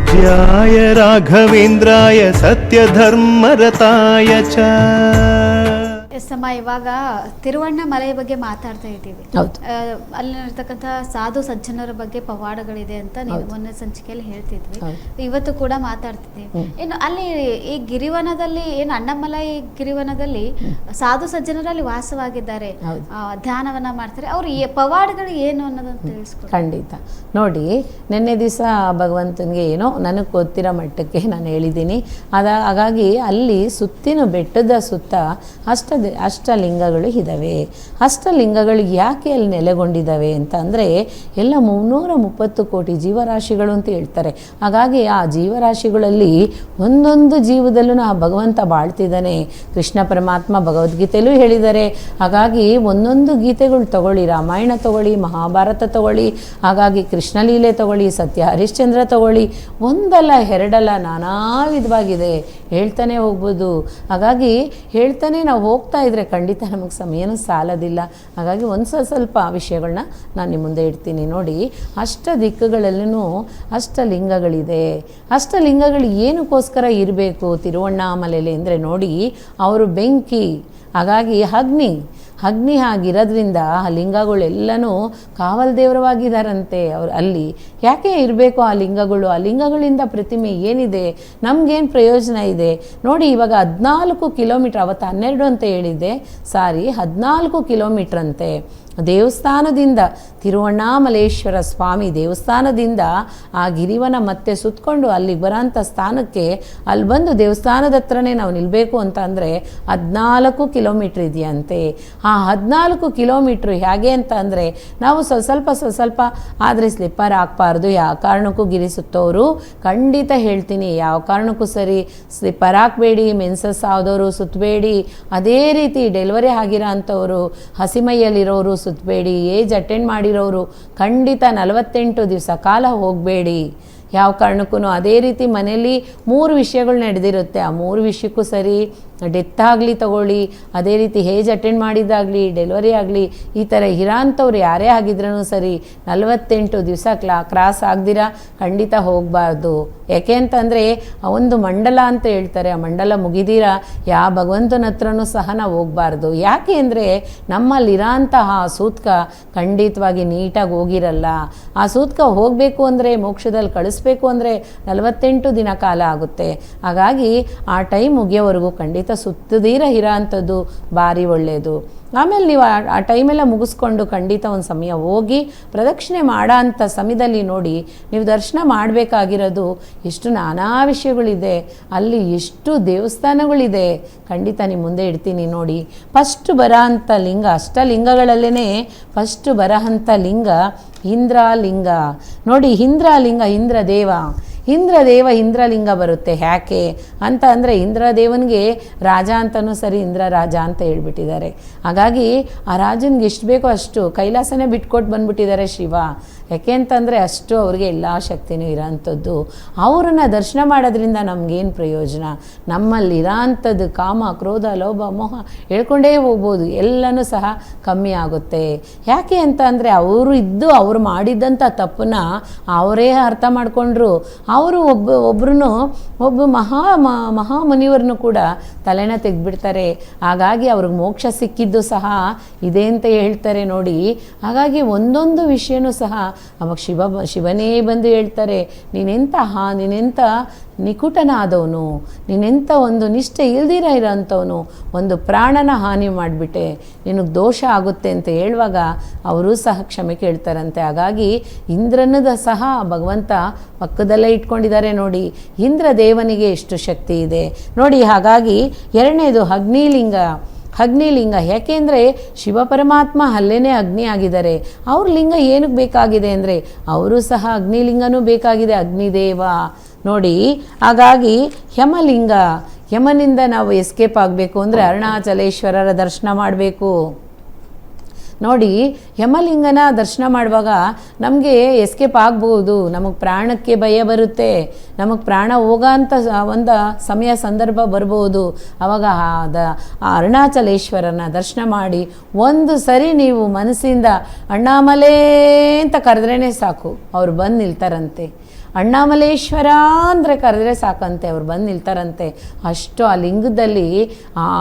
पूज्याय राघवेन्द्राय सत्यधर्मरताय च। ಎಸ್ ಅಮ್ಮ, ಇವಾಗ ತಿರುವಣ್ಣಾಮಲೈ ಬಗ್ಗೆ ಮಾತಾಡ್ತಾ ಇದ್ದೀವಿ. ಅಲ್ಲಿರ್ತಕ್ಕಂಥ ಸಾಧು ಸಜ್ಜನರ ಬಗ್ಗೆ ಪವಾಡಗಳಿದೆ ಅಂತ ನೀವು ಮೊನ್ನೆ ಸಂಚಿಕೆಯಲ್ಲಿ ಹೇಳ್ತಿದ್ವಿ. ಇವತ್ತು ಕೂಡ ಮಾತಾಡ್ತಿದ್ದೀವಿ. ಇನ್ನು ಅಲ್ಲಿ ಈ ಗಿರಿವನದಲ್ಲಿ ಏನು ಅಣ್ಣಾಮಲೈ ಗಿರಿವನದಲ್ಲಿ ಸಾಧು ಸಜ್ಜನರಲ್ಲಿ ವಾಸವಾಗಿದ್ದಾರೆ, ಧ್ಯಾನವನ್ನ ಮಾಡ್ತಾರೆ. ಅವ್ರು ಪವಾಡಗಳು ಏನು ಅನ್ನೋದನ್ನು ತಿಳಿಸ್ಕೊಡಿ. ಖಂಡಿತ. ನೋಡಿ, ನಿನ್ನೆ ದಿವಸ ಭಗವಂತನಿಗೆ ಏನೋ ನನಗೆ ಗೊತ್ತಿರೋ ಮಟ್ಟಕ್ಕೆ ನಾನು ಹೇಳಿದ್ದೀನಿ. ಹಾಗಾಗಿ ಅಲ್ಲಿ ಸುತ್ತಿನ ಬೆಟ್ಟದ ಸುತ್ತ ಅಷ್ಟಲಿಂಗಗಳು ಇದ್ದಾವೆ. ಅಷ್ಟಲಿಂಗಗಳು ಯಾಕೆ ಅಲ್ಲಿ ನೆಲೆಗೊಂಡಿದ್ದಾವೆ ಅಂತ ಅಂದರೆ, ಎಲ್ಲ 330 ಕೋಟಿ ಜೀವರಾಶಿಗಳು ಅಂತ ಹೇಳ್ತಾರೆ. ಹಾಗಾಗಿ ಆ ಜೀವರಾಶಿಗಳಲ್ಲಿ ಒಂದೊಂದು ಜೀವದಲ್ಲೂ ಆ ಭಗವಂತ ಬಾಳ್ತಿದ್ದಾನೆ. ಕೃಷ್ಣ ಪರಮಾತ್ಮ ಭಗವದ್ಗೀತೆಯಲ್ಲೂ ಹೇಳಿದ್ದಾರೆ. ಹಾಗಾಗಿ ಒಂದೊಂದು ಗೀತೆಗಳು ತಗೊಳ್ಳಿ, ರಾಮಾಯಣ ತಗೊಳ್ಳಿ, ಮಹಾಭಾರತ ತಗೊಳ್ಳಿ, ಹಾಗಾಗಿ ಕೃಷ್ಣಲೀಲೆ ತಗೊಳ್ಳಿ, ಸತ್ಯ ಹರಿಶ್ಚಂದ್ರ ತಗೊಳ್ಳಿ, ಒಂದಲ್ಲ ಎರಡಲ್ಲ ನಾನಾ ವಿಧವಾಗಿದೆ, ಹೇಳ್ತಾನೆ ಹೋಗ್ಬೋದು. ಹಾಗಾಗಿ ಹೇಳ್ತಾನೆ ನಾವು ಹೋಗ್ತಾ ಇದ್ರೆ ಖಂಡಿತ ನಮಗೆ ಸಮಯನೂ ಸಾಲದಿಲ್ಲ. ಹಾಗಾಗಿ ಸ್ವಲ್ಪ ವಿಷಯಗಳನ್ನ ನಾನು ನಿಮ್ಮ ಮುಂದೆ ಇಡ್ತೀನಿ. ನೋಡಿ, ಅಷ್ಟ ದಿಕ್ಕುಗಳಲ್ಲೂ ಅಷ್ಟಲಿಂಗಗಳಿದೆ. ಅಷ್ಟಲಿಂಗಗಳು ಏನಕ್ಕೋಸ್ಕರ ಇರಬೇಕು ತಿರುವಣ್ಣಾಮಲೆಯಲ್ಲಿ ಅಂದರೆ, ನೋಡಿ, ಅವರು ಬೆಂಕಿ, ಹಾಗಾಗಿ ಅಗ್ನಿ ಆಗಿರೋದ್ರಿಂದ ಆ ಲಿಂಗಗಳೆಲ್ಲನೂ ಕಾವಲ್ ದೇವರವಾಗಿದ್ದಾರಂತೆ. ಅವ್ರು ಅಲ್ಲಿ ಯಾಕೆ ಇರಬೇಕು ಆ ಲಿಂಗಗಳು? ಆ ಲಿಂಗಗಳಿಂದ ಪ್ರತಿಮೆ ಏನಿದೆ, ನಮಗೇನು ಪ್ರಯೋಜನ ಇದೆ ನೋಡಿ. ಇವಾಗ 14 ಕಿಲೋಮೀಟ್ರ್, ಅವತ್ತು 12 ಅಂತ ಹೇಳಿದ್ದೆ, 14 ಕಿಲೋಮೀಟ್ರ್ ಅಂತೆ ದೇವಸ್ಥಾನದಿಂದ, ತಿರುವಣ್ಣಾಮಲೇಶ್ವರ ಸ್ವಾಮಿ ದೇವಸ್ಥಾನದಿಂದ ಆ ಗಿರಿವನ ಮತ್ತೆ ಸುತ್ತಕೊಂಡು ಅಲ್ಲಿಗೆ ಬರೋಂಥ ಸ್ಥಾನಕ್ಕೆ ಅಲ್ಲಿ ಬಂದು ದೇವಸ್ಥಾನದ ಹತ್ರನೇ ನಾವು ನಿಲ್ಲಬೇಕು ಅಂತ ಅಂದರೆ 14 ಕಿಲೋಮೀಟ್ರ್ ಇದೆಯಂತೆ. ಆ 14 ಕಿಲೋಮೀಟ್ರ್ ಹೇಗೆ ಅಂತ ಅಂದರೆ, ನಾವು ಸ್ವಲ್ಪ ಆದರೆ ಸ್ಲಿಪ್ಪರ್ ಹಾಕ್ಬಾರ್ದು. ಯಾವ ಕಾರಣಕ್ಕೂ ಗಿರಿ ಸುತ್ತೋರು ಖಂಡಿತ ಹೇಳ್ತೀನಿ, ಯಾವ ಕಾರಣಕ್ಕೂ ಸರಿ ಸ್ಲಿಪ್ಪರ್ ಹಾಕಬೇಡಿ. ಮೆನ್ಸಸ್ ಆದವರು ಸುತ್ತಬೇಡಿ. ಅದೇ ರೀತಿ ಡೆಲಿವರಿ ಆಗಿರೋ ಅಂಥವರು, ಹಸಿಮೈಯಲ್ಲಿರೋರು ಸುತ್ತಬೇಡಿ. ಏಜ್ ಅಟೆಂಡ್ ಮಾಡಿರೋರು ಖಂಡಿತ 48 ದಿವಸ ಕಾಲ ಹೋಗಬೇಡಿ ಯಾವ ಕಾರಣಕ್ಕೂ. ಅದೇ ರೀತಿ ಮನೆಯಲ್ಲಿ 3 ವಿಷಯಗಳು ನಡೆದಿರುತ್ತೆ, ಆ 3 ವಿಷಯಕ್ಕೂ ಸರಿ ಡೆತ್ ಆಗಲಿ ತಗೊಳ್ಳಿ, ಅದೇ ರೀತಿ ಏಜ್ ಅಟೆಂಡ್ ಮಾಡಿದ್ದಾಗಲಿ, ಡೆಲಿವರಿ ಆಗಲಿ, ಈ ಥರ ಇರೋಂಥವ್ರು ಯಾರೇ ಆಗಿದ್ರೂ ಸರಿ 48 ದಿವಸ ಕ್ರಾಸ್ ಆಗ್ದಿರ ಖಂಡಿತ ಹೋಗಬಾರ್ದು. ಯಾಕೆ ಅಂತಂದರೆ ಒಂದು ಮಂಡಲ ಅಂತ ಹೇಳ್ತಾರೆ, ಆ ಮಂಡಲ ಮುಗಿದಿರ ಯಾವ ಭಗವಂತನ ಹತ್ರನೂ ಸಹ ನಾವು ಹೋಗಬಾರ್ದು. ಯಾಕೆ ಅಂದರೆ ನಮ್ಮಲ್ಲಿರೋಂತಹ ಸೂತ್ಕ ಖಂಡಿತವಾಗಿ ನೀಟಾಗಿ ಹೋಗಿರಲ್ಲ. ಆ ಸೂತ್ಕ ಹೋಗಬೇಕು ಅಂದರೆ, ಮೋಕ್ಷದಲ್ಲಿ ಕಳಿಸ್ಬೇಕು ಅಂದರೆ 48 ದಿನ ಕಾಲ ಆಗುತ್ತೆ. ಹಾಗಾಗಿ ಆ ಟೈಮ್ ಮುಗಿಯೋವರೆಗೂ ಖಂಡಿತ ಸುತ್ತದೀರ ಇರೋ ಅಂಥದ್ದು ಭಾರಿ ಒಳ್ಳೆಯದು. ಆಮೇಲೆ ನೀವು ಆ ಟೈಮೆಲ್ಲ ಮುಗಿಸ್ಕೊಂಡು ಖಂಡಿತ ಒಂದು ಸಮಯ ಹೋಗಿ ಪ್ರದಕ್ಷಿಣೆ ಮಾಡೋ ಅಂಥ ಸಮಯದಲ್ಲಿ ನೋಡಿ, ನೀವು ದರ್ಶನ ಮಾಡಬೇಕಾಗಿರೋದು ಎಷ್ಟು ನಾನಾ ವಿಷಯಗಳಿದೆ, ಅಲ್ಲಿ ಎಷ್ಟು ದೇವಸ್ಥಾನಗಳಿದೆ, ಖಂಡಿತ ನಿಮ್ಮ ಮುಂದೆ ಇಡ್ತೀನಿ ನೋಡಿ. ಫಸ್ಟ್ ಬರೋ ಅಂಥ ಲಿಂಗ, ಅಷ್ಟಲಿಂಗಗಳಲ್ಲೇ ಫಸ್ಟ್ ಬರೋ ಅಂಥ ಲಿಂಗ ಇಂದ್ರಲಿಂಗ ನೋಡಿ. ಇಂದ್ರಲಿಂಗ, ಇಂದ್ರಲಿಂಗ ಬರುತ್ತೆ. ಯಾಕೆ ಅಂತ ಅಂದರೆ, ಇಂದ್ರದೇವನಿಗೆ ರಾಜ ಅಂತಲೂ ಸರಿ ಇಂದ್ರ ರಾಜ ಅಂತ ಹೇಳ್ಬಿಟ್ಟಿದ್ದಾರೆ. ಹಾಗಾಗಿ ಆ ರಾಜನಿಗೆ ಎಷ್ಟು ಬೇಕೋ ಅಷ್ಟು ಕೈಲಾಸನೇ ಬಿಟ್ಕೊಟ್ಟು ಬಂದ್ಬಿಟ್ಟಿದ್ದಾರೆ ಶಿವ. ಯಾಕೆ ಅಂತಂದರೆ ಅಷ್ಟು ಅವ್ರಿಗೆ ಎಲ್ಲ ಶಕ್ತಿನೂ ಇರೋಂಥದ್ದು. ಅವರನ್ನು ದರ್ಶನ ಮಾಡೋದ್ರಿಂದ ನಮಗೇನು ಪ್ರಯೋಜನ? ನಮ್ಮಲ್ಲಿರೋಂಥದ್ದು ಕಾಮ, ಕ್ರೋಧ, ಲೋಭ, ಮೋಹ ಹೇಳ್ಕೊಂಡೇ ಹೋಗ್ಬೋದು, ಎಲ್ಲನೂ ಸಹ ಕಮ್ಮಿ ಆಗುತ್ತೆ. ಯಾಕೆ ಅಂತ ಅಂದರೆ ಅವರು ಮಾಡಿದ್ದಂಥ ತಪ್ಪನ್ನ ಅವರೇ ಅರ್ಥ ಮಾಡಿಕೊಂಡ್ರು. ಅವರು ಒಬ್ಬ ಮಹಾಮುನಿಯವ್ರನ್ನು ಕೂಡ ತಲೆನ ತೆಗೆದ್ಬಿಡ್ತಾರೆ. ಹಾಗಾಗಿ ಅವ್ರಿಗೆ ಮೋಕ್ಷ ಸಿಕ್ಕಿದ್ದು ಸಹ ಇದೆ ಅಂತ ಹೇಳ್ತಾರೆ ನೋಡಿ. ಹಾಗಾಗಿ ಒಂದೊಂದು ವಿಷಯನೂ ಸಹ ಅವಾಗ ಶಿವನೇ ಬಂದು ಹೇಳ್ತಾರೆ, ನೀನೆಂಥ ನಿಕುಟನಾದವನು, ನೀನೆಂಥ ಒಂದು ನಿಷ್ಠೆ ಇಲ್ದಿರ ಇರೋಂಥವನು, ಒಂದು ಪ್ರಾಣನ ಹಾನಿ ಮಾಡಿಬಿಟ್ಟೆ, ನಿನಗೆ ದೋಷ ಆಗುತ್ತೆ ಅಂತ ಹೇಳುವಾಗ ಅವರೂ ಸಹ ಕ್ಷಮೆ ಕೇಳ್ತಾರಂತೆ. ಹಾಗಾಗಿ ಇಂದ್ರನದ ಸಹ ಭಗವಂತ ಪಕ್ಕದಲ್ಲೇ ಇಟ್ಕೊಂಡಿದ್ದಾರೆ ನೋಡಿ. ಇಂದ್ರ ದೇವನಿಗೆ ಎಷ್ಟು ಶಕ್ತಿ ಇದೆ ನೋಡಿ. ಹಾಗಾಗಿ ಎರಡನೇದು ಅಗ್ನಿಲಿಂಗ. ಯಾಕೆಂದರೆ ಶಿವಪರಮಾತ್ಮ ಅಲ್ಲೇನೇ ಅಗ್ನಿ ಆಗಿದ್ದಾರೆ. ಅವ್ರ ಲಿಂಗ ಏನಕ್ಕೆ ಬೇಕಾಗಿದೆ ಅಂದರೆ, ಅವರು ಸಹ ಅಗ್ನಿಲಿಂಗನೂ ಬೇಕಾಗಿದೆ, ಅಗ್ನಿದೇವ ನೋಡಿ. ಹಾಗಾಗಿ ಯಮನಿಂದ ನಾವು ಎಸ್ಕೇಪ್ ಆಗಬೇಕು ಅಂದರೆ ಅರುಣಾಚಲೇಶ್ವರರ ದರ್ಶನ ಮಾಡಬೇಕು ನೋಡಿ. ಯಮಲಿಂಗನ ದರ್ಶನ ಮಾಡುವಾಗ ನಮಗೆ ಎಸ್ಕೇಪ್ ಆಗ್ಬೋದು, ನಮಗೆ ಪ್ರಾಣಕ್ಕೆ ಭಯ ಬರುತ್ತೆ, ನಮಗೆ ಪ್ರಾಣ ಹೋಗೋಂಥ ಒಂದು ಸಂದರ್ಭ ಬರ್ಬೋದು. ಆವಾಗ ಅರುಣಾಚಲೇಶ್ವರನ ದರ್ಶನ ಮಾಡಿ ಒಂದು ಸರಿ ನೀವು ಮನಸ್ಸಿಂದ ಅಣ್ಣಾಮಲೇ ಅಂತ ಕರೆದ್ರೇ ಸಾಕು, ಅವ್ರು ಬಂದು ನಿಲ್ತಾರಂತೆ. ಅಣ್ಣಾಮಲೇಶ್ವರ ಅಂದರೆ ಕರೆದ್ರೆ ಸಾಕಂತೆ ಅವ್ರು ಬಂದು ನಿಲ್ತಾರಂತೆ. ಅಷ್ಟು ಆ ಲಿಂಗದಲ್ಲಿ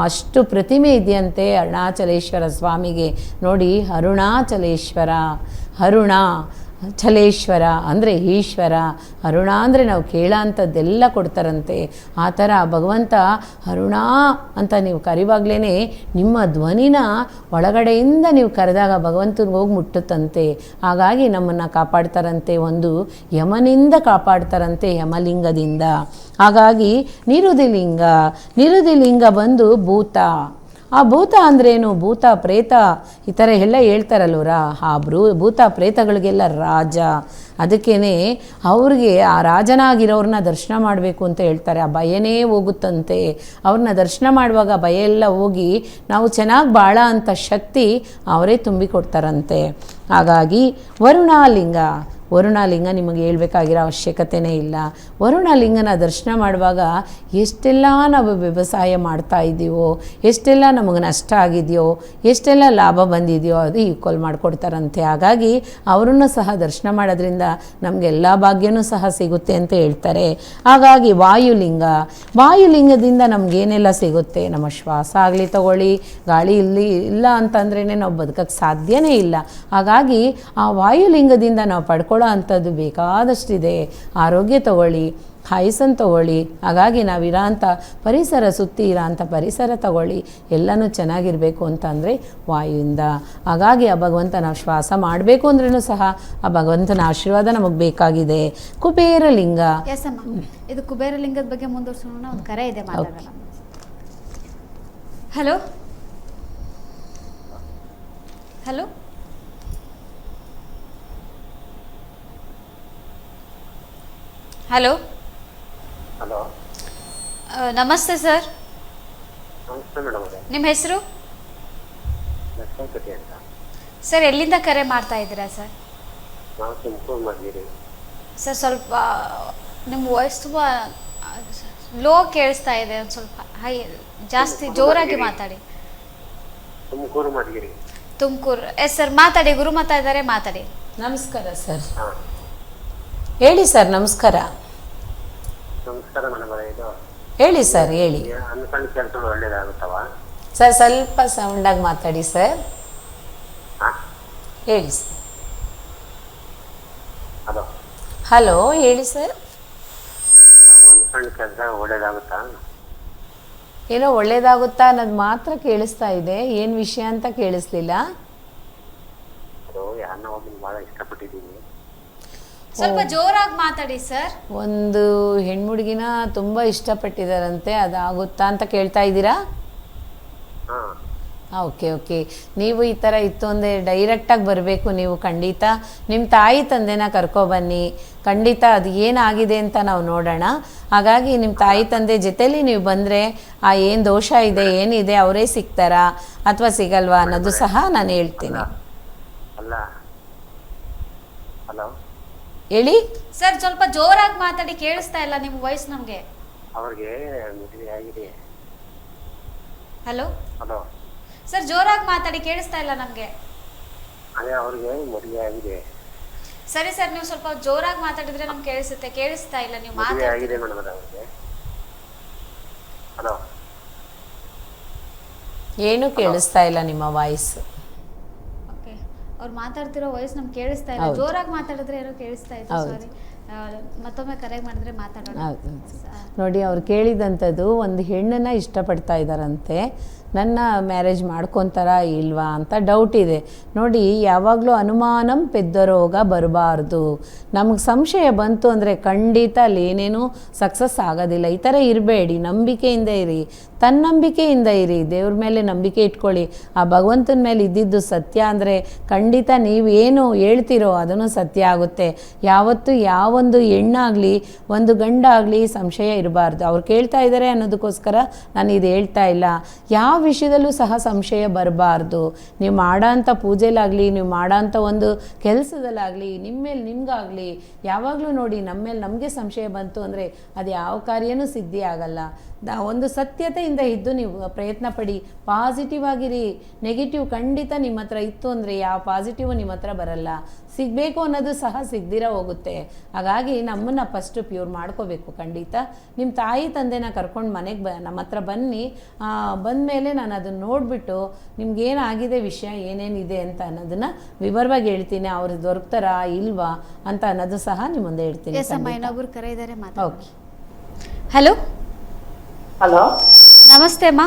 ಅಷ್ಟು ಪ್ರತಿಮೆ ಇದೆಯಂತೆ ಅರುಣಾಚಲೇಶ್ವರ ಸ್ವಾಮಿಗೆ. ನೋಡಿ, ಅರುಣಾಚಲೇಶ್ವರ, ಚಲೇಶ್ವರ ಅಂದರೆ ಈಶ್ವರ, ಅರುಣ ಅಂದರೆ ನಾವು ಕೇಳೋ ಅಂಥದ್ದೆಲ್ಲ ಕೊಡ್ತಾರಂತೆ. ಆ ಥರ ಭಗವಂತ ಅರುಣ ಅಂತ ನೀವು ಕರಿವಾಗಲೇ ನಿಮ್ಮ ಧ್ವನಿನ ಒಳಗಡೆಯಿಂದ ನೀವು ಕರೆದಾಗ ಭಗವಂತನಿಗೆ ಹೋಗಿ ಮುಟ್ಟುತ್ತಂತೆ. ಹಾಗಾಗಿ ನಮ್ಮನ್ನು ಕಾಪಾಡ್ತಾರಂತೆ, ಒಂದು ಯಮನಿಂದ ಕಾಪಾಡ್ತಾರಂತೆ, ಯಮಲಿಂಗದಿಂದ. ಹಾಗಾಗಿ ನಿರುದಿ ಲಿಂಗ ಬಂದು ಭೂತ. ಆ ಭೂತ ಅಂದ್ರೇನು? ಭೂತ ಪ್ರೇತ ಈ ಥರ ಎಲ್ಲ ಹೇಳ್ತಾರಲ್ವರ, ಆ ಭೂತ ಪ್ರೇತಗಳಿಗೆಲ್ಲ ರಾಜ. ಅದಕ್ಕೇ ಅವ್ರಿಗೆ ಆ ರಾಜನಾಗಿರೋರನ್ನ ದರ್ಶನ ಮಾಡಬೇಕು ಅಂತ ಹೇಳ್ತಾರೆ. ಆ ಭಯನೇ ಹೋಗುತ್ತಂತೆ. ಅವ್ರನ್ನ ದರ್ಶನ ಮಾಡುವಾಗ ಭಯ ಎಲ್ಲ ಹೋಗಿ ನಾವು ಚೆನ್ನಾಗಿ ಬಾಳ ಅಂಥ ಶಕ್ತಿ ಅವರೇ ತುಂಬಿಕೊಡ್ತಾರಂತೆ. ಹಾಗಾಗಿ ವರುಣಾಲಿಂಗ ನಿಮಗೆ ಹೇಳ್ಬೇಕಾಗಿರೋ ಅವಶ್ಯಕತೆಯೇ ಇಲ್ಲ. ವರುಣಲಿಂಗನ ದರ್ಶನ ಮಾಡುವಾಗ ಎಷ್ಟೆಲ್ಲ ನಾವು ವ್ಯವಸಾಯ ಮಾಡ್ತಾ ಇದ್ದೀವೋ, ಎಷ್ಟೆಲ್ಲ ನಮಗೆ ನಷ್ಟ ಆಗಿದೆಯೋ, ಎಷ್ಟೆಲ್ಲ ಲಾಭ ಬಂದಿದೆಯೋ ಅದು ಈಕ್ವಲ್ ಮಾಡಿಕೊಡ್ತಾರಂತೆ. ಹಾಗಾಗಿ ಅವರನ್ನು ಸಹ ದರ್ಶನ ಮಾಡೋದ್ರಿಂದ ನಮಗೆಲ್ಲ ಭಾಗ್ಯನೂ ಸಹ ಸಿಗುತ್ತೆ ಅಂತ ಹೇಳ್ತಾರೆ. ಹಾಗಾಗಿ ವಾಯುಲಿಂಗದಿಂದ ನಮಗೇನೆಲ್ಲ ಸಿಗುತ್ತೆ? ನಮ್ಮ ಶ್ವಾಸ ಆಗಲಿ ತಗೊಳ್ಳಿ, ಗಾಳಿ ಇಲ್ಲ ಅಂತಂದ್ರೇ ನಾವು ಬದುಕಕ್ಕೆ ಸಾಧ್ಯನೇ ಇಲ್ಲ. ಹಾಗಾಗಿ ಆ ವಾಯುಲಿಂಗದಿಂದ ನಾವು ಪಡ್ಕೊಳ್ಳೋ ಅಂಥದ್ದು ಬೇಕಾದಷ್ಟಿದೆ. ಆರೋಗ್ಯ ತಗೊಳ್ಳಿ, ಆಯುಸ್ಸನ್ನು ತಗೊಳ್ಳಿ. ಹಾಗಾಗಿ ನಾವಿರೋ ಅಂಥ ಪರಿಸರ, ಸುತ್ತಿ ಇರೋ ಅಂಥ ಪರಿಸರ ತಗೊಳ್ಳಿ, ಎಲ್ಲನೂ ಚೆನ್ನಾಗಿರಬೇಕು ಅಂತಂದರೆ ವಾಯುವಿಂದ. ಹಾಗಾಗಿ ಆ ಭಗವಂತ ನಾವು ಶ್ವಾಸ ಮಾಡಬೇಕು ಅಂದ್ರೂ ಸಹ ಆ ಭಗವಂತನ ಆಶೀರ್ವಾದ ನಮಗೆ ಬೇಕಾಗಿದೆ. ಕುಬೇರಲಿಂಗ. ಎಸ್ ಅಮ್ಮ, ಇದು ಕುಬೇರಲಿಂಗದ ಬಗ್ಗೆ ಮುಂದುವರ್ಸೋಣ. ಒಂದು ಕರೆ ಇದೆ, ಮಾತಾಡೋಣ. ಹಲೋ ಹಲೋ ಹಲೋ ಹಲೋ, ನಮಸ್ತೆ ಸರ್. ನಮಸ್ತೆ ಮೇಡಮ್ ಅವರೇ. ನಿಮ್ಮ ಹೆಸರು? ಲಕ್ಷ್ಮೀಪತಿ ಅಂತ. ಸರ್, ಎಲ್ಲಿಂದ ಕರೆ ಮಾಡ್ತಾ ಇದ್ದೀರಾ ಸರ್? ನಾವು ತುಮಕೂರು ಮಾಡಿದ್ದೀರಿ ಸರ್. ಸ್ವಲ್ಪ ನಿಮ್ಮ ವಾಯ್ಸ್ ತುಂಬ ಲೋ ಕೇಳಿಸ್ತಾ ಇದೆ. ಒಂದು ಸ್ವಲ್ಪ ಜಾಸ್ತಿ ಜೋರಾಗಿ ಮಾತಾಡಿ. ತುಮಕೂರು ಮಾಡಿದ್ದೀರಿ. ತುಮಕೂರು. ಎಸ್ ಸರ್, ಮಾತಾಡಿ. ಗುರು ಮಾತಾ ಇದ್ದಾರೆ, ಮಾತಾಡಿ. ನಮಸ್ಕಾರ ಸರ್. ಹಾಂ, ಹೇಳಿ ಸರ್. ನಮಸ್ಕಾರ ಮೇಡಮ್ ಅವರೇ. ಇದು ಹೇಳಿ ಸರ್, ಹೇಳಿ. ಅನ್ಕೊಂಡ ಕೆಲಸಗಳು ಒಳ್ಳೇದಾಗುತ್ತವ ಸರ್? ಸ್ವಲ್ಪ ಸೌಂಡಾಗಿ ಮಾತಾಡಿ ಸರ್. ಹಾಂ, ಹೇಳಿ ಸರ್. ಹಲೋ, ಹೇಳಿ ಸರ್. ನಾವು ಅನ್ಕೊಂಡ ಕೆಲಸ ಒಳ್ಳೇದಾಗುತ್ತಾ? ಏನೋ ಒಳ್ಳೇದಾಗುತ್ತಾ ಅನ್ನೋದು ಮಾತ್ರ ಕೇಳಿಸ್ತಾ ಇದೆ. ಏನು ವಿಷಯ ಅಂತ ಕೇಳಿಸ್ಲಿಲ್ಲ. ಅದು ಯಾರನ್ನ ಒಬ್ಬನ ಭಾಳ ಇಷ್ಟಪಟ್ಟಿದ್ದೀನಿ. ಸ್ವಲ್ಪ ಜೋರಾಗಿ ಮಾತಾಡಿ ಸರ್. ಒಂದು ಹೆಣ್ಮುಡುಗಿನ ತುಂಬ ಇಷ್ಟಪಟ್ಟಿದ್ದಾರಂತೆ, ಅದಾಗುತ್ತಾ ಅಂತ ಕೇಳ್ತಾ ಇದ್ದೀರಾ? ಹಾಂ, ಓಕೆ. ನೀವು ಈ ಥರ ಇತ್ತು ಅಂದರೆ ಡೈರೆಕ್ಟಾಗಿ ಬರಬೇಕು ನೀವು. ಖಂಡಿತ ನಿಮ್ಮ ತಾಯಿ ತಂದೆನ ಕರ್ಕೊಬನ್ನಿ. ಖಂಡಿತ ಅದು ಏನಾಗಿದೆ ಅಂತ ನಾವು ನೋಡೋಣ. ಹಾಗಾಗಿ ನಿಮ್ಮ ತಾಯಿ ತಂದೆ ಜೊತೆಲಿ ನೀವು ಬಂದರೆ ಆ ಏನು ದೋಷ ಇದೆ, ಏನಿದೆ, ಅವರೇ ಸಿಗ್ತಾರಾ ಅಥವಾ ಸಿಗಲ್ವಾ ಅನ್ನೋದು ಸಹ ನಾನು ಹೇಳ್ತೀನಿ. ಅಲ್ಲ, ಹಲೋ, ಹೇಳಿ ಸರ್. ಸ್ವಲ್ಪ ಜೋರಾಗಿ ಮಾತಾಡಿ, ಕೇಳಿಸ್ತಾ ಇಲ್ಲ ನಿಮ್ಮ ವಾಯ್ಸ್ ನಮಗೆ. ಅವ್ರಿಗೆ ಮದುವೆ ಆಗಿದೆ. ಹಲೋ ಹಲೋ ಸರ್, ಜೋರಾಗಿ ಮಾತಾಡಿ, ಕೇಳಿಸ್ತಾ ಇಲ್ಲ ನಮಗೆ. ಅದೇ ಅವ್ರಿಗೆ ಮದುವೆ ಆಗಿದೆ. ಸರಿ ಸರ್, ನೀವು ಸ್ವಲ್ಪ ಜೋರಾಗಿ ಮಾತಾಡಿದ್ರೆ ನಮ್ಗೆ ಕೇಳಿಸುತ್ತೆ. ಕೇಳಿಸ್ತಾ ಇಲ್ಲ ನೀವು ಮದುವೆ ಮಾತಾಡಿ. ಆಗಿದೆ ಮೇಡಮ್ ಅವ್ರಿಗೆ. ಹಲೋ, ಏನೂ ಕೇಳಿಸ್ತಾ ಇಲ್ಲ ನಿಮ್ಮ ವಾಯ್ಸ್. ಓಕೆ, ಅವ್ರು ಮಾತಾಡ್ತಿರೋ ವಾಯ್ಸ್ ನಮ್ಗೆ ಕೇಳಿಸ್ತಾ ಇಲ್ಲ. ಜೋರಾಗಿ ಮಾತಾಡಿದ್ರೆ ಏನೋ ಕೇಳಿಸ್ತಾ ಇತ್ತು. ಸಾರಿ, ಮತ್ತೊಮ್ಮೆ ಕರೆ ಮಾಡಿದ್ರೆ ಮಾತಾಡೋಣ. ನೋಡಿ, ಅವ್ರು ಕೇಳಿದಂಥದ್ದು ಒಂದು ಹೆಣ್ಣನ್ನು ಇಷ್ಟಪಡ್ತಾ ಇದ್ದಾರಂತೆ. ನನ್ನ ಮ್ಯಾರೇಜ್ ಮಾಡ್ಕೊತಾರಾ ಇಲ್ವಾ ಅಂತ ಡೌಟ್ ಇದೆ. ನೋಡಿ, ಯಾವಾಗಲೂ ಅನುಮಾನಂ ಪೆದ್ದರೋಗ ಬರಬಾರ್ದು. ನಮಗೆ ಸಂಶಯ ಬಂತು ಅಂದರೆ ಖಂಡಿತ ಅಲ್ಲಿ ಏನೇನೂ ಸಕ್ಸಸ್ ಆಗೋದಿಲ್ಲ. ಈ ಥರ ಇರಬೇಡಿ. ನಂಬಿಕೆಯಿಂದ ಇರಿ, ತನ್ನಂಬಿಕೆಯಿಂದ ಇರಿ. ದೇವ್ರ ಮೇಲೆ ನಂಬಿಕೆ ಇಟ್ಕೊಳ್ಳಿ. ಆ ಭಗವಂತನ ಮೇಲೆ ಇದ್ದಿದ್ದು ಸತ್ಯ ಅಂದರೆ ಖಂಡಿತ ನೀವು ಏನು ಹೇಳ್ತಿರೋ ಅದನ್ನು ಸತ್ಯ ಆಗುತ್ತೆ. ಯಾವತ್ತೂ ಯಾವೊಂದು ಹೆಣ್ಣಾಗಲಿ ಒಂದು ಗಂಡಾಗಲಿ ಸಂಶಯ ಇರಬಾರ್ದು. ಅವ್ರು ಕೇಳ್ತಾ ಇದ್ದಾರೆ ಅನ್ನೋದಕ್ಕೋಸ್ಕರ ನಾನು ಇದು ಹೇಳ್ತಾ ಇಲ್ಲ. ಯಾವ ವಿಷಯದಲ್ಲೂ ಸಹ ಸಂಶಯ ಬರಬಾರ್ದು. ನೀವು ಮಾಡೋಂಥ ಪೂಜೆಲಾಗಲಿ, ನೀವು ಮಾಡೋಂಥ ಒಂದು ಕೆಲಸದಲ್ಲಾಗಲಿ, ನಿಮ್ಮ ಮೇಲೆ ನಿಮಗಾಗಲಿ ಯಾವಾಗಲೂ ನೋಡಿ, ನಮ್ಮ ಮೇಲೆ ನಮಗೆ ಸಂಶಯ ಬಂತು ಅಂದರೆ ಅದು ಯಾವ ಕಾರ್ಯನೂ ಸಿದ್ಧಿ ಆಗಲ್ಲ. ಒಂದು ಸತ್ಯತೆಯಿಂದ ಇದ್ದು ನೀವು ಪ್ರಯತ್ನ ಪಡಿ. ಪಾಸಿಟಿವ್ ಆಗಿರಿ. ನೆಗೆಟಿವ್ ಖಂಡಿತ ನಿಮ್ಮ ಹತ್ರ ಇತ್ತು ಅಂದರೆ ಯಾವ ಪಾಸಿಟಿವ್ ನಿಮ್ಮ ಹತ್ರ ಬರಲ್ಲ. ಸಿಗಬೇಕು ಅನ್ನೋದು ಸಹ ಸಿಗದಿರ ಹೋಗುತ್ತೆ. ಹಾಗಾಗಿ ನಮ್ಮನ್ನು ಫಸ್ಟು ಪ್ಯೂರ್ ಮಾಡ್ಕೋಬೇಕು. ಖಂಡಿತ ನಿಮ್ಮ ತಾಯಿ ತಂದೆನ ಕರ್ಕೊಂಡು ಮನೆಗೆ ನಮ್ಮ ಹತ್ರ ಬನ್ನಿ. ಬಂದಮೇಲೆ ನಾನು ಅದನ್ನು ನೋಡಿಬಿಟ್ಟು ನಿಮ್ಗೇನಾಗಿದೆ ವಿಷಯ ಏನೇನಿದೆ ಅಂತ ಅನ್ನೋದನ್ನು ವಿವರವಾಗಿ ಹೇಳ್ತೀನಿ. ಅವ್ರು ದೊರಕ್ತಾರಾ ಇಲ್ವಾ ಅಂತ ಅನ್ನೋದು ಸಹ ನಿಮ್ಮ ಮುಂದೆ ಹೇಳ್ತೀನಿ. ಇನ್ನೊಬ್ರು ಕರೆ ಇದ್ದಾರೆ. ಓಕೆ. ಹಲೋ ಹಲೋ, ನಮಸ್ತೆ ಅಮ್ಮ.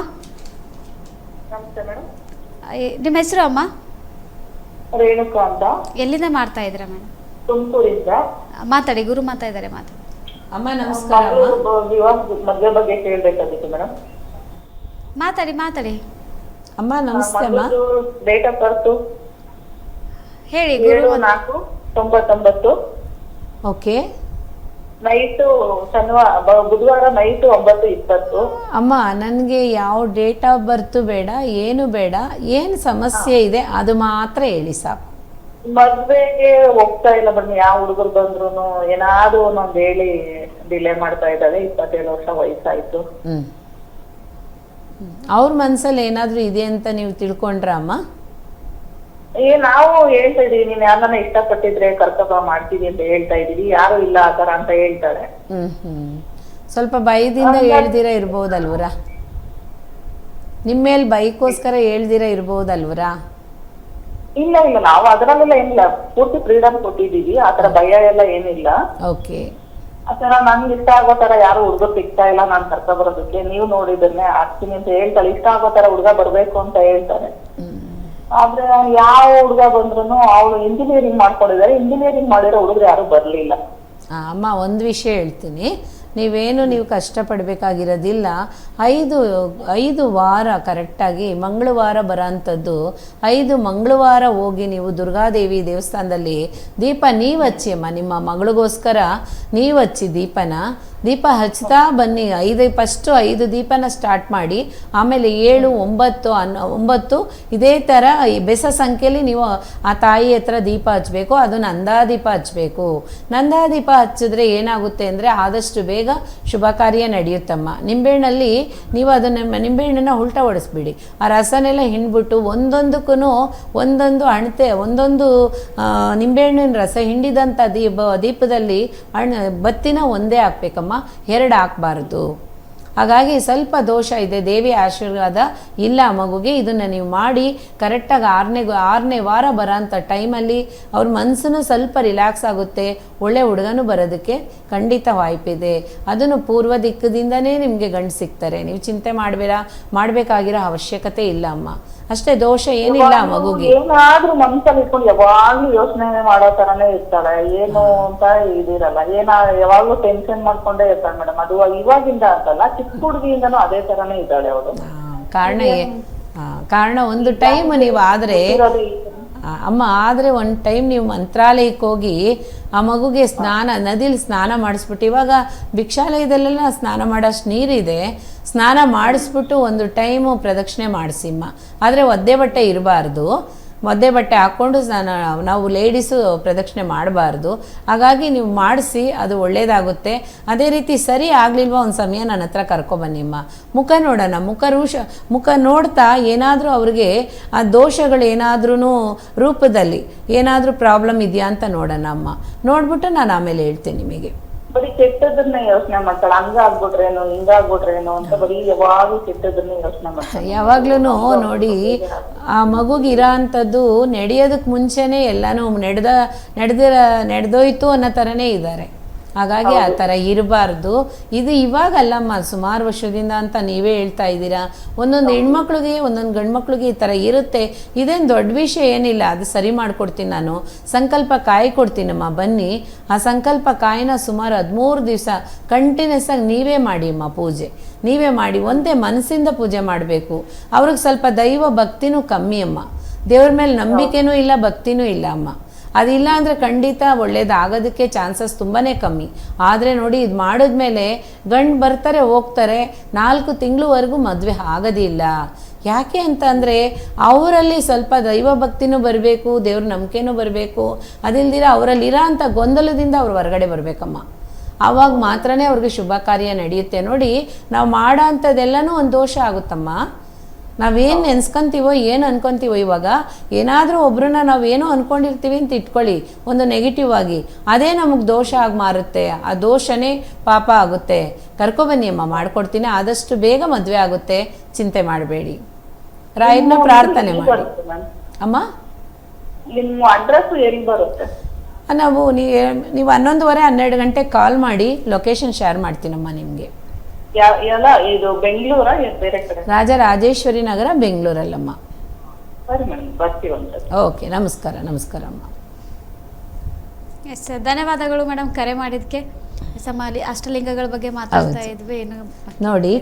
ನಮಸ್ತೆ ಮೇಡಮ್. ನಿಮ್ಮ ಹೆಸರು ಅಮ್ಮ? ರೇಣುಕಾ ಅಂತ. ಎಲ್ಲಿಂದ ಮಾಡ್ತಾ ಇದ್ದೀರಾ ಮೇಡಮ್? ತುಮಕೂರಿಂದ. ಮಾತಾಡಿ, ಗುರು ಮಾತಾಡಿದ್ದಾರೆ, ಮಾತಾಡಿ. ಅಮ್ಮ ನಮಸ್ಕಾರ. ಮದುವೆ ಬಗ್ಗೆ ಕೇಳಬೇಕಾಗಿತ್ತು ಮೇಡಮ್. ಮಾತಾಡಿ ಅಮ್ಮ ನಮಸ್ತೆ ಅಮ್ಮ. ಡೇಟ್ ಆಫ್ ಬರ್ತ್ ಹೇಳಿ. 7/4/99. ಓಕೆ. ನೈಟು ಬುಧವಾರ ನೈಟು 9:20. ಅಮ್ಮ ನನಗೆ ಯಾವ ಡೇಟ್ ಆಫ್ ಬರ್ತು ಬೇಡ, ಏನು ಬೇಡ, ಏನು ಸಮಸ್ಯೆ ಇದೆ ಅದು ಮಾತ್ರ ಹೇಳಿ ಸಾಕು. ಮದ್ವೆಗೆ ಹೋಗ್ತಾ ಇಲ್ಲ ಮೇಡಮ್. ಯಾವ ಹುಡುಗರು ಬಂದ್ರು ಏನಾದ್ರು ಒಂದೊಂದು ಹೇಳಿ ಡಿಲೇ ಮಾಡ್ತಾ ಇದ್ದಾರೆ. 27 ವರ್ಷ ವಯಸ್ಸಾಯ್ತು. ಅವ್ರ ಮನ್ಸಲ್ಲಿ ಏನಾದರೂ ಇದೆ ಅಂತ ನೀವು ತಿಳ್ಕೊಂಡ್ರ ಅಮ್ಮ? ನಾವು ಹೇಳ್ತಾ ಇದೀವಿ, ನೀನ್ ಯಾರನ್ನ ಇಷ್ಟಪಟ್ಟಿದ್ರೆ ಕರ್ತವ್ಯ ಮಾಡ್ತೀವಿ ಅಂತ ಹೇಳ್ತಾ ಇದೀವಿ. ಯಾರು ಇಲ್ಲ ಆತರ ಅಂತ ಹೇಳ್ತಾರೆ. ಸ್ವಲ್ಪ ಭಯದಿಂದ ಹೇಳ್ದಿರ ಇರ್ಬೋದಲ್ವರ? ನಿಮ್ಮೇಲೆ ಬೈಕೋಸ್ಕರ ಹೇಳ್ದಿರ ಇರ್ಬೋದಲ್ವರ? ಇಲ್ಲ ನಾವು ಅದರಲ್ಲೆಲ್ಲ ಏನಿಲ್ಲ, ಪೂರ್ತಿ ಫ್ರೀಡಮ್ ಕೊಟ್ಟಿದೀವಿ. ಆತರ ಭಯ ಎಲ್ಲ ಏನಿಲ್ಲ. ಓಕೆ. ಆತರ ನನ್ಗೆ ಇಷ್ಟ ಆಗೋ ತರ ಯಾರು ಹುಡುಗ ಸಿಗ್ತಾ ಇಲ್ಲ ನಾನ್ ಕರ್ಕೊ ಬರೋದಕ್ಕೆ. ನೀವು ನೋಡಿದನ್ನೇ ಆಗ್ತೀನಿ ಅಂತ ಹೇಳ್ತಾಳೆ. ಇಷ್ಟ ಆಗೋ ತರ ಹುಡುಗ ಬರ್ಬೇಕು ಅಂತ ಹೇಳ್ತಾರೆ. ಆದ್ರೆ ಯಾವ ಹುಡುಗ ಬಂದ್ರು ಅವಳು ಇಂಜಿನಿಯರಿಂಗ್ ಮಾಡ್ಕೊಂಡಿದ್ದಾರೆ. ಇಂಜಿನಿಯರಿಂಗ್ ಮಾಡಿರೋ ಹುಡುಗರು ಯಾರು ಬರ್ಲಿಲ್ಲ. ಅಮ್ಮ ಒಂದು ವಿಷಯ ಹೇಳ್ತೀನಿ. ನೀವು ಕಷ್ಟಪಡಬೇಕಾಗಿರೋದಿಲ್ಲ. 5 ವಾರ ಕರೆಕ್ಟಾಗಿ ಮಂಗಳವಾರ ಬರೋಂಥದ್ದು 5 ಮಂಗಳವಾರ ಹೋಗಿ ನೀವು ದುರ್ಗಾದೇವಿ ದೇವಸ್ಥಾನದಲ್ಲಿ ದೀಪ ನೀವು ಹಚ್ಚಿ ಅಮ್ಮ. ನಿಮ್ಮ ಮಗಳಿಗೋಸ್ಕರ ನೀವು ಹಚ್ಚಿ ದೀಪ ಹಚ್ತಾ ಬನ್ನಿ. 5 ದೀಪನ ಸ್ಟಾರ್ಟ್ ಮಾಡಿ. ಆಮೇಲೆ 7, 9 ಇದೇ ಥರ ಬೆಸ ಸಂಖ್ಯೆಯಲ್ಲಿ ನೀವು ಆ ತಾಯಿ ಹತ್ರ ದೀಪ ಹಚ್ಚಬೇಕು. ಅದು ನಂದಾದೀಪ ಹಚ್ಚಬೇಕು. ನಂದಾದೀಪ ಹಚ್ಚಿದ್ರೆ ಏನಾಗುತ್ತೆ ಅಂದರೆ ಆದಷ್ಟು ಬೇಗ ಶುಭ ಕಾರ್ಯ ನಡೆಯುತ್ತಮ್ಮ. ನಿಂಬೆಹಣ್ಣಲ್ಲಿ ನೀವು ಅದನ್ನು ನಿಂಬೆಹಣ್ಣನ್ನು ಉಲ್ಟಾ ಹೊಡಿಸ್ಬಿಡಿ. ಆ ರಸನೆಲ್ಲ ಹಿಂಡ್ಬಿಟ್ಟು ಒಂದೊಂದಕ್ಕೂ ಒಂದೊಂದು ಅಣತೆ ಒಂದೊಂದು ನಿಂಬೆಹಣ್ಣಿನ ರಸ ಹಿಂಡಿದಂಥ ದೀಪದಲ್ಲಿ ಬತ್ತಿನ ಒಂದೇ ಹಾಕ್ಬೇಕಮ್ಮ, 2 ಹಾಕಬಾರ್ದು. ಹಾಗಾಗಿ ಸ್ವಲ್ಪ ದೋಷ ಇದೆ. ದೇವಿ ಆಶೀರ್ವಾದ ಇಲ್ಲ ಮಗುಗೆ. ಇದನ್ನು ನೀವು ಮಾಡಿ ಕರೆಕ್ಟಾಗಿ 6ನೇ ವಾರ ಬರೋಂಥ ಟೈಮಲ್ಲಿ ಅವ್ರ ಮನಸ್ಸನ್ನು ಸ್ವಲ್ಪ ರಿಲ್ಯಾಕ್ಸ್ ಆಗುತ್ತೆ. ಒಳ್ಳೆ ಹುಡುಗನೂ ಬರೋದಕ್ಕೆ ಖಂಡಿತ ವಾಯ್ಪಿದೆ. ಅದನ್ನು ಪೂರ್ವ ದಿಕ್ಕದಿಂದನೇ ನಿಮಗೆ ಗಂಡು ಸಿಗ್ತಾರೆ. ನೀವು ಚಿಂತೆ ಮಾಡಬೇಕಾಗಿರೋ ಅವಶ್ಯಕತೆ ಇಲ್ಲ ಅಮ್ಮ. ಅಷ್ಟೇ, ದೋಷ ಏನಿಲ್ಲ ಮಗುಗೆ. ಏನಾದ್ರೂ ಮನ್ಸಲ್ಲಿ ಇಟ್ಕೊಂಡು ಯಾವಾಗ್ಲೂ ಯೋಚನೆ ಮಾಡೋ ತರಾನೇ ಇರ್ತಾಳೆ. ಏನು ಅಂತ ಇದಿರಲ್ಲ. ಯಾವಾಗ್ಲೂ ಟೆನ್ಷನ್ ಮಾಡ್ಕೊಂಡೇ ಇರ್ತಾಳೆ ಮೇಡಮ್. ಅದು ಇವಾಗಿಂದ ಅಂತಲ್ಲ, ಚಿಕ್ಕ ಹುಡುಗಿಯಿಂದನೂ ಅದೇ ತರಾನೇ ಇದ್ದಾಳೆ ಅವಳು. ಕಾರಣ ಒಂದು ಟೈಮ್ ನೀವು ಆದರೆ ಅಮ್ಮ ಒಂದು ಟೈಮ್ ನೀವು ಮಂತ್ರಾಲಯಕ್ಕೆ ಹೋಗಿ ಆ ಮಗುಗೆ ನದಿಲಿ ಸ್ನಾನ ಮಾಡಿಸ್ಬಿಟ್ಟು, ಇವಾಗ ಭಿಕ್ಷಾಲಯದಲ್ಲೆಲ್ಲ ಸ್ನಾನ ಮಾಡೋಷ್ಟು ನೀರಿದೆ, ಸ್ನಾನ ಮಾಡಿಸ್ಬಿಟ್ಟು ಒಂದು ಟೈಮು ಪ್ರದಕ್ಷಿಣೆ ಮಾಡಿಸಿಮ್ಮ. ಆದರೆ ಒದ್ದೆ ಬಟ್ಟೆ ಇರಬಾರ್ದು. ಒದ್ದೆ ಬಟ್ಟೆ ಹಾಕ್ಕೊಂಡು ನಾವು ಲೇಡೀಸು ಪ್ರದಕ್ಷಿಣೆ ಮಾಡಬಾರ್ದು. ಹಾಗಾಗಿ ನೀವು ಮಾಡಿಸಿ, ಅದು ಒಳ್ಳೆಯದಾಗುತ್ತೆ. ಅದೇ ರೀತಿ ಸರಿ ಆಗಲಿಲ್ವ ಒಂದು ಸಮಯ ನನ್ನ ಹತ್ರ ಕರ್ಕೊಬನ್ನಿಮ್ಮ. ಮುಖ ನೋಡೋಣ. ಮುಖ ನೋಡ್ತಾ ಏನಾದರೂ ಅವ್ರಿಗೆ ಆ ದೋಷಗಳು ಏನಾದ್ರೂ ರೂಪದಲ್ಲಿ ಏನಾದರೂ ಪ್ರಾಬ್ಲಮ್ ಇದೆಯಾ ಅಂತ ನೋಡೋಣ ಅಮ್ಮ. ನೋಡ್ಬಿಟ್ಟು ನಾನು ಆಮೇಲೆ ಹೇಳ್ತೀನಿ ನಿಮಗೆ. ಬರೀ ಕೆಟ್ಟದನ್ನ ಯೋಚನೆ ಮಾಡ್ತಾಳೆ. ಹಂಗಾಗ್ಬಿಟ್ರೇನು ಹಿಂಗಾಗ್ಬಿಟ್ರೇನು ಅಂತ ಬರೀ ಯಾವಾಗ್ಲೂ ಕೆಟ್ಟದನ್ನ ಯೋಚನೆ ಮಾಡ್ತಾಳೆ. ಯಾವಾಗ್ಲೂ ನೋಡಿ, ಆ ಮಗುಗಿರೋ ಅಂಥದ್ದು ನಡೆಯೋದಕ್ಕೆ ಮುಂಚೆನೇ ಎಲ್ಲನೂ ನಡೆದೋಯ್ತು ಅನ್ನೋ ಥರನೇ ಇದ್ದಾರೆ. ಹಾಗಾಗಿ ಆ ಥರ ಇರಬಾರ್ದು. ಇದು ಇವಾಗಲ್ಲಮ್ಮ, ಸುಮಾರು ವರ್ಷದಿಂದ ಅಂತ ನೀವೇ ಹೇಳ್ತಾ ಇದ್ದೀರಾ. ಒಂದೊಂದು ಹೆಣ್ಮಕ್ಳಿಗೆ ಒಂದೊಂದು ಗಂಡು ಮಕ್ಳಿಗೆ ಈ ಥರ ಇರುತ್ತೆ. ಇದೇನು ದೊಡ್ಡ ವಿಷಯ ಏನಿಲ್ಲ. ಅದು ಸರಿ ಮಾಡಿಕೊಡ್ತೀನಿ ನಾನು. ಸಂಕಲ್ಪ ಕಾಯಿ ಕೊಡ್ತೀನಮ್ಮ, ಬನ್ನಿ. ಆ ಸಂಕಲ್ಪ ಕಾಯಿನ ಸುಮಾರು 13 ದಿವಸ ಕಂಟಿನ್ಯೂಸ್ ಆಗಿ ನೀವೇ ಮಾಡಿ ಅಮ್ಮ. ಪೂಜೆ ನೀವೇ ಮಾಡಿ. ಒಂದೇ ಮನಸ್ಸಿಂದ ಪೂಜೆ ಮಾಡಬೇಕು. ಅವ್ರಿಗೆ ಸ್ವಲ್ಪ ದೈವ ಭಕ್ತಿನೂ ಕಮ್ಮಿ ಅಮ್ಮ. ದೇವ್ರ ಮೇಲೆ ನಂಬಿಕೆನೂ ಇಲ್ಲ, ಭಕ್ತಿನೂ ಇಲ್ಲ ಅಮ್ಮ. ಅದಿಲ್ಲ ಅಂದರೆ ಖಂಡಿತ ಒಳ್ಳೇದಾಗೋದಕ್ಕೆ ಚಾನ್ಸಸ್ ತುಂಬಾ ಕಮ್ಮಿ. ಆದರೆ ನೋಡಿ, ಇದು ಮಾಡಿದ್ಮೇಲೆ ಗಂಡು ಬರ್ತಾರೆ ಹೋಗ್ತಾರೆ, 4 ತಿಂಗಳವರೆಗೂ ಮದುವೆ ಆಗೋದಿಲ್ಲ. ಯಾಕೆ ಅಂತಂದರೆ ಅವರಲ್ಲಿ ಸ್ವಲ್ಪ ದೈವ ಭಕ್ತಿನೂ ಬರಬೇಕು, ದೇವ್ರ ನಂಬಿಕೆನೂ ಬರಬೇಕು. ಅದಿಲ್ದಿರ ಅವರಲ್ಲಿರೋ ಅಂಥ ಗೊಂದಲದಿಂದ ಅವ್ರು ಹೊರಗಡೆ ಬರಬೇಕಮ್ಮ. ಆವಾಗ ಮಾತ್ರನೇ ಅವ್ರಿಗೆ ಶುಭ ಕಾರ್ಯ ನಡೆಯುತ್ತೆ. ನೋಡಿ, ನಾವು ಮಾಡೋ ಅಂಥದ್ದೆಲ್ಲನೂ ಒಂದು ದೋಷ ಆಗುತ್ತಮ್ಮ. ನಾವೇನು ನೆನ್ಸ್ಕೊಂತೀವೋ ಏನು ಅನ್ಕೊಂತೀವೋ, ಇವಾಗ ಏನಾದರೂ ಒಬ್ರನ್ನ ನಾವೇನೋ ಅನ್ಕೊಂಡಿರ್ತೀವಿ ಅಂತ ಇಟ್ಕೊಳ್ಳಿ ಒಂದು ನೆಗೆಟಿವ್ ಆಗಿ, ಅದೇ ನಮಗೆ ದೋಷ ಆಗಿ ಮಾರುತ್ತೆ, ಆ ದೋಷನೇ ಪಾಪ ಆಗುತ್ತೆ. ಕರ್ಕೊಬನ್ನಿ ಅಮ್ಮ, ಮಾಡ್ಕೊಡ್ತೀನಿ, ಆದಷ್ಟು ಬೇಗ ಮದುವೆ ಆಗುತ್ತೆ, ಚಿಂತೆ ಮಾಡಬೇಡಿ, ರಾಯರನ್ನ ಪ್ರಾರ್ಥನೆ ಮಾಡಿ ಅಮ್ಮ. ನಿಮ್ಮ ಅಡ್ರೆಸ್ ಎಲ್ಲಿ ಬರುತ್ತೆ? ನಾವು ನೀವು 11:30 12 ಗಂಟೆಗೆ ಕಾಲ್ ಮಾಡಿ ಲೊಕೇಶನ್ ಶೇರ್ ಮಾಡ್ತೀನಮ್ಮ ನಿಮಗೆ. ಎಲ್ಲ ಇದು ಬೆಂಗಳೂರಾ ಬೇರೆ ಕಡೆ? ರಾಜರಾಜೇಶ್ವರಿ ನಗರ, ಬೆಂಗಳೂರಲ್ಲಮ್ಮ. ಸರಿ ಮೇಡಮ್, ಬರ್ತೀವಂತ. ಓಕೆ, ನಮಸ್ಕಾರ. ನಮಸ್ಕಾರ ಅಮ್ಮ. ಎಸ್, ಧನ್ಯವಾದಗಳು ಮೇಡಮ್ ಕರೆ ಮಾಡಿದ್ದಕ್ಕೆ. ಸಮಾಲಿ ಅಷ್ಟಲಿಂಗಗಳ ಬಗ್ಗೆ ಮಾತಾಡ್ತಾ ಇದ್ವಿ. ಏನು ನೋಡಿ,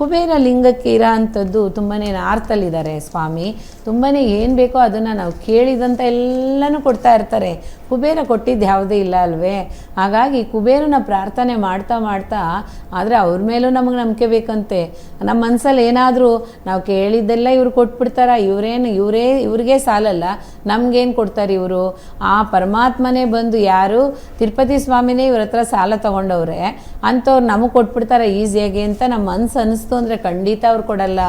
ಕುಬೇರ ಲಿಂಗಕ್ಕೆ ಇರೋ ಅಂಥದ್ದು ತುಂಬಾ ನಾರ್ತಲ್ಲಿದ್ದಾರೆ ಸ್ವಾಮಿ. ತುಂಬಾ ಏನು ಬೇಕೋ ಅದನ್ನು ನಾವು ಕೇಳಿದಂಥ ಎಲ್ಲನೂ ಕೊಡ್ತಾ ಇರ್ತಾರೆ. ಕುಬೇರ ಕೊಟ್ಟಿದ್ದು ಯಾವುದೇ ಇಲ್ಲ ಅಲ್ವೇ? ಹಾಗಾಗಿ ಕುಬೇರನ ಪ್ರಾರ್ಥನೆ ಮಾಡ್ತಾ ಮಾಡ್ತಾ, ಆದರೆ ಅವ್ರ ಮೇಲೂ ನಮಗೆ ನಂಬಿಕೆ ಬೇಕಂತೆ. ನಮ್ಮ ಮನಸ್ಸಲ್ಲಿ ಏನಾದರೂ ನಾವು ಕೇಳಿದ್ದೆಲ್ಲ ಇವ್ರು ಕೊಟ್ಬಿಡ್ತಾರ, ಇವ್ರಿಗೆ ಸಾಲಲ್ಲ, ನಮಗೇನು ಕೊಡ್ತಾರೆ ಇವರು? ಆ ಪರಮಾತ್ಮನೇ ಬಂದು, ಯಾರು ತಿರುಪತಿ ಸ್ವಾಮಿನೇ ಇವ್ರ ಹತ್ರ ಸಾಲ ತೊಗೊಂಡವ್ರೆ ಅಂಥವ್ರು ನಮಗೆ ಕೊಟ್ಬಿಡ್ತಾರೆ ಈಸಿಯಾಗಿ ಅಂತ ನಮ್ಮ ಮನಸ್ಸು ಅನ್ನಿಸ್ತು ಅಂದರೆ ಖಂಡಿತ ಅವ್ರು ಕೊಡಲ್ಲ.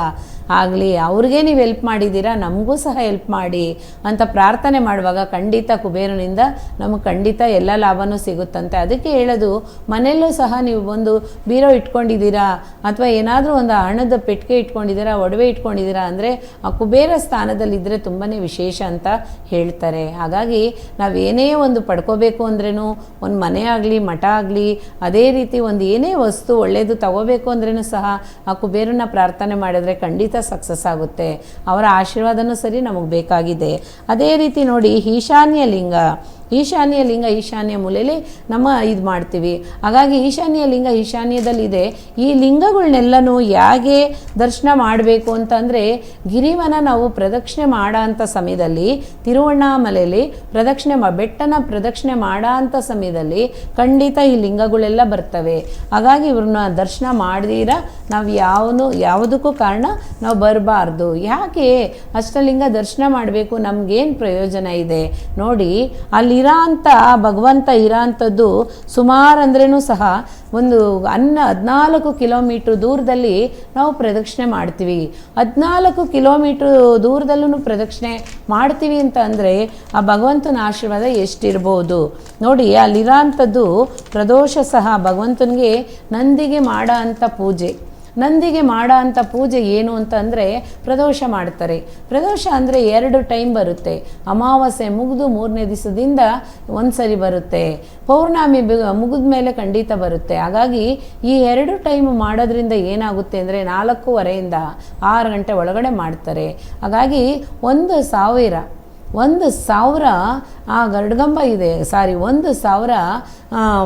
ಆಗಲಿ, ಅವ್ರಿಗೆ ನೀವು ಹೆಲ್ಪ್ ಮಾಡಿದ್ದೀರಾ, ನಮಗೂ ಸಹ ಹೆಲ್ಪ್ ಮಾಡಿ ಅಂತ ಪ್ರಾರ್ಥನೆ ಮಾಡುವಾಗ ಖಂಡಿತ ಕುಬೇರನಿಂದ ನಮಗೆ ಖಂಡಿತ ಎಲ್ಲ ಲಾಭನೂ ಸಿಗುತ್ತಂತೆ. ಅದಕ್ಕೆ ಹೇಳೋದು, ಮನೆಯಲ್ಲೂ ಸಹ ನೀವು ಒಂದು ಬೀರೋ ಇಟ್ಕೊಂಡಿದ್ದೀರಾ ಅಥವಾ ಏನಾದರೂ ಒಂದು ಹಣದ ಪೆಟ್ಟಿಗೆ ಇಟ್ಕೊಂಡಿದ್ದೀರಾ, ಒಡವೆ ಇಟ್ಕೊಂಡಿದ್ದೀರಾ ಅಂದರೆ ಆ ಕುಬೇರ ಸ್ಥಾನದಲ್ಲಿದ್ದರೆ ತುಂಬಾ ವಿಶೇಷ ಅಂತ ಹೇಳ್ತಾರೆ. ಹಾಗಾಗಿ ನಾವೇನೇ ಒಂದು ಪಡ್ಕೋಬೇಕು ಅಂದ್ರೂ, ಒಂದು ಮನೆ ಆಗಲಿ ಮಠ ಆಗಲಿ, ಅದೇ ರೀತಿ ಒಂದು ಏನೇ ವಸ್ತು ಒಳ್ಳೆಯದು ತಗೋಬೇಕು ಅಂದ್ರೂ ಸಹ ಆ ಕುಬೇರನ ಪ್ರಾರ್ಥನೆ ಮಾಡಿದ್ರೆ ಖಂಡಿತ ಸಕ್ಸಸ್ ಆಗುತ್ತೆ. ಅವರ ಆಶೀರ್ವಾದನೂ ಸರಿ ನಮಗೆ ಬೇಕಾಗಿದೆ. ಅದೇ ರೀತಿ ನೋಡಿ, ಈಶಾನ್ಯ ಲಿಂಗ ಈಶಾನ್ಯ ಮೂಲೆಯಲ್ಲಿ ನಮ್ಮ ಇದು ಮಾಡ್ತೀವಿ. ಹಾಗಾಗಿ ಈಶಾನ್ಯ ಲಿಂಗ ಈಶಾನ್ಯದಲ್ಲಿದೆ. ಈ ಲಿಂಗಗಳನ್ನೆಲ್ಲನೂ ಹೇಗೆ ದರ್ಶನ ಮಾಡಬೇಕು ಅಂತಂದರೆ, ಗಿರಿವನ ನಾವು ಪ್ರದಕ್ಷಿಣೆ ಮಾಡೋ ಅಂಥ ಸಮಯದಲ್ಲಿ, ತಿರುವಣ್ಣಾಮಲೆಯಲ್ಲಿ ಬೆಟ್ಟನ ಪ್ರದಕ್ಷಿಣೆ ಮಾಡೋ ಅಂಥ ಸಮಯದಲ್ಲಿ ಖಂಡಿತ ಈ ಲಿಂಗಗಳೆಲ್ಲ ಬರ್ತವೆ. ಹಾಗಾಗಿ ಇವ್ರನ್ನ ದರ್ಶನ ಮಾಡಿದಿರ ನಾವು ಯಾವುದಕ್ಕೂ ಕಾರಣ ನಾವು ಬರಬಾರ್ದು. ಯಾಕೆ ಅಷ್ಟಲಿಂಗ ದರ್ಶನ ಮಾಡಬೇಕು? ನಮಗೇನು ಪ್ರಯೋಜನ ಇದೆ ನೋಡಿ. ಅಲ್ಲಿ ಅಂಥ ಭಗವಂತ ಇರೋಂಥದ್ದು ಸುಮಾರು ಅಂದ್ರೂ ಸಹ ಒಂದು 14 ಕಿಲೋಮೀಟ್ರ್ ದೂರದಲ್ಲಿ ನಾವು ಪ್ರದಕ್ಷಿಣೆ ಮಾಡ್ತೀವಿ. 14 ಕಿಲೋಮೀಟ್ರ್ ದೂರದಲ್ಲೂ ಪ್ರದಕ್ಷಿಣೆ ಮಾಡ್ತೀವಿ ಅಂತ ಅಂದರೆ ಆ ಭಗವಂತನ ಆಶೀರ್ವಾದ ಎಷ್ಟಿರ್ಬೋದು ನೋಡಿ. ಅಲ್ಲಿರೋಂಥದ್ದು ಪ್ರದೋಷ ಸಹ ಭಗವಂತನಿಗೆ ನಂದಿಗೆ ಮಾಡೋ ಅಂಥ ಪೂಜೆ ಏನು ಅಂತಂದರೆ ಪ್ರದೋಷ ಮಾಡ್ತಾರೆ. ಪ್ರದೋಷ ಅಂದರೆ 2 ಟೈಮ್ ಬರುತ್ತೆ. ಅಮಾವಾಸ್ಯೆ ಮುಗಿದು 3ನೇ ದಿವಸದಿಂದ ಒಂದು ಸರಿ ಬರುತ್ತೆ, ಪೌರ್ಣಮಿ ಮುಗಿದ ಮೇಲೆ ಖಂಡಿತ ಬರುತ್ತೆ. ಹಾಗಾಗಿ ಈ 2 ಟೈಮ್ ಮಾಡೋದ್ರಿಂದ ಏನಾಗುತ್ತೆ ಅಂದರೆ 4:30ಯಿಂದ 6 ಗಂಟೆ ಒಳಗಡೆ ಮಾಡ್ತಾರೆ. ಹಾಗಾಗಿ 1,000 ಆ ಗರುಡಗಂಬ ಇದೆ, 1,000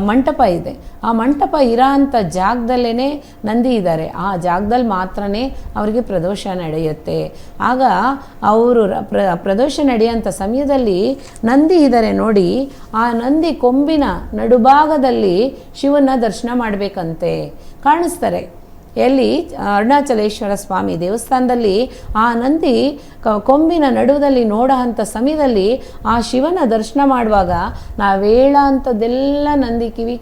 ಮಂಟಪ ಇದೆ. ಆ ಮಂಟಪ ಇರೋ ಅಂಥ ಜಾಗದಲ್ಲೇ ನಂದಿ ಇದ್ದಾರೆ. ಆ ಜಾಗದಲ್ಲಿ ಮಾತ್ರನೇ ಅವರಿಗೆ ಪ್ರದೋಷ ನಡೆಯುತ್ತೆ. ಆಗ ಅವರು ಪ್ರದೋಷ ನಡೆಯೋಂಥ ಸಮಯದಲ್ಲಿ ನಂದಿ ಇದ್ದಾರೆ ನೋಡಿ. ಆ ನಂದಿ ಕೊಂಬಿನ ನಡುಭಾಗದಲ್ಲಿ ಶಿವನ ದರ್ಶನ ಮಾಡಬೇಕಂತೆ. ಕಾಣಿಸ್ತಾರೆ ಎಲ್ಲಿ? ಅರುಣಾಚಲೇಶ್ವರ ಸ್ವಾಮಿ ದೇವಸ್ಥಾನದಲ್ಲಿ ಆ ನಂದಿ ಕೊಂಬಿನ ನಡುವದಲ್ಲಿ ನೋಡೋ ಅಂಥ ಸಮಯದಲ್ಲಿ ಆ ಶಿವನ ದರ್ಶನ ಮಾಡುವಾಗ ನಾವು ಹೇಳೋ ಅಂಥದ್ದೆಲ್ಲ ನಂದಿ ಕಿವಿ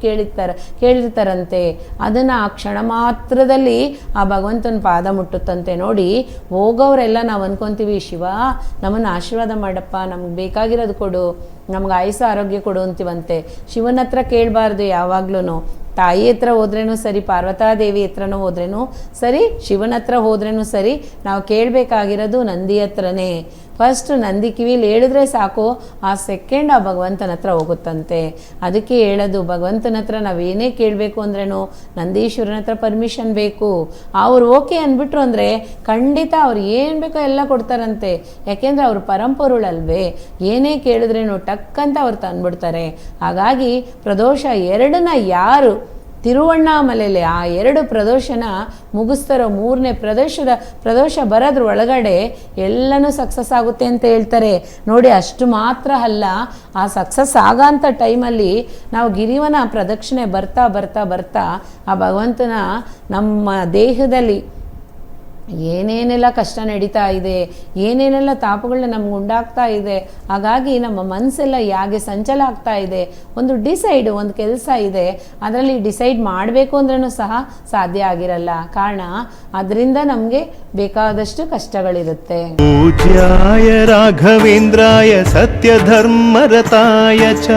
ಕೇಳಿರ್ತಾರಂತೆ. ಅದನ್ನು ಆ ಕ್ಷಣ ಮಾತ್ರದಲ್ಲಿ ಆ ಭಗವಂತನ ಪಾದ ಮುಟ್ಟುತ್ತಂತೆ ನೋಡಿ. ಹೋಗೋರೆಲ್ಲ ನಾವು ಅಂದ್ಕೊತೀವಿ, ಶಿವ ನಮ್ಮನ್ನು ಆಶೀರ್ವಾದ ಮಾಡಪ್ಪ, ನಮ್ಗೆ ಬೇಕಾಗಿರೋದು ಕೊಡು, ನಮ್ಗೆ ಆಯುಷ್ಯ ಆರೋಗ್ಯ ಕೊಡು ಅಂತೀವಂತೆ. ಶಿವನ ಹತ್ರ ಕೇಳಬಾರ್ದು ಯಾವಾಗ್ಲೂ. ತಾಯಿ ಹತ್ರ ಹೋದ್ರೇನು ಸರಿ, ಪಾರ್ವತಾದೇವಿ ಹತ್ರನೂ ಹೋದ್ರೇನು ಸರಿ, ಶಿವನ ಹತ್ರ ಹೋದ್ರೇನು ಸರಿ, ನಾವು ಕೇಳಬೇಕಾಗಿರೋದು ನಂದಿ ಹತ್ರನೇ. ಫಸ್ಟ್ ನಂದಿ ಕಿವಿಲಿ ಹೇಳಿದ್ರೆ ಸಾಕು, ಆ ಸೆಕೆಂಡ್ ಆ ಭಗವಂತನ ಹತ್ರ ಹೋಗುತ್ತಂತೆ. ಅದಕ್ಕೆ ಹೇಳೋದು, ಭಗವಂತನ ಹತ್ರ ನಾವೇನೇ ಕೇಳಬೇಕು ಅಂದ್ರೇನು ನಂದೀಶ್ವರನ ಹತ್ರ ಪರ್ಮಿಷನ್ ಬೇಕು. ಅವ್ರು ಓಕೆ ಅಂದ್ಬಿಟ್ರು ಅಂದರೆ ಖಂಡಿತ ಅವ್ರು ಏನು ಬೇಕೋ ಎಲ್ಲ ಕೊಡ್ತಾರಂತೆ. ಯಾಕೆಂದರೆ ಅವ್ರು ಪರಂಪೊರುಳಲ್ವೇ, ಏನೇ ಕೇಳಿದ್ರೇನು ಟಕ್ಕಂತ ಅವ್ರು ತಂದ್ಬಿಡ್ತಾರೆ. ಹಾಗಾಗಿ ಪ್ರದೋಷ 2ನ್ನ ಯಾರು ತಿರುವಣ್ಣಾಮಲೆಯಲ್ಲಿ ಆ 2 ಪ್ರದೋಷನ ಮುಗಿಸ್ತಾರೋ, 3ನೇ ಪ್ರದೋಷ ಬರೋದ್ರ ಒಳಗಡೆ ಎಲ್ಲನೂ ಸಕ್ಸಸ್ ಆಗುತ್ತೆ ಅಂತ ಹೇಳ್ತಾರೆ ನೋಡಿ. ಅಷ್ಟು ಮಾತ್ರ ಅಲ್ಲ, ಆ ಸಕ್ಸಸ್ ಆಗೋಂಥ ಟೈಮಲ್ಲಿ ನಾವು ಗಿರಿವನ ಪ್ರದಕ್ಷಿಣೆ ಬರ್ತಾ ಬರ್ತಾ ಬರ್ತಾ ಆ ಭಗವಂತನ ನಮ್ಮ ದೇಹದಲ್ಲಿ ಏನೇನೆಲ್ಲ ಕಷ್ಟ ನಡೀತಾ ಇದೆ, ಏನೇನೆಲ್ಲ ತಾಪಗಳನ್ನ ನಮ್ಗೆ ಉಂಟಾಗ್ತಾ ಇದೆ. ಹಾಗಾಗಿ ನಮ್ಮ ಮನಸ್ಸೆಲ್ಲ ಯಾಕೆ ಸಂಚಲ ಆಗ್ತಾ ಇದೆ. ಒಂದು ಒಂದು ಕೆಲಸ ಇದೆ, ಅದರಲ್ಲಿ ಡಿಸೈಡ್ ಮಾಡಬೇಕು ಅಂದ್ರೂ ಸಹ ಸಾಧ್ಯ ಆಗಿರಲ್ಲ. ಕಾರಣ ಅದರಿಂದ ನಮಗೆ ಬೇಕಾದಷ್ಟು ಕಷ್ಟಗಳಿರುತ್ತೆ. ಪೂಜ್ಯಾಯ ರಾಘವೇಂದ್ರಾಯ ಸತ್ಯ ಧರ್ಮರತಾಯ ಚ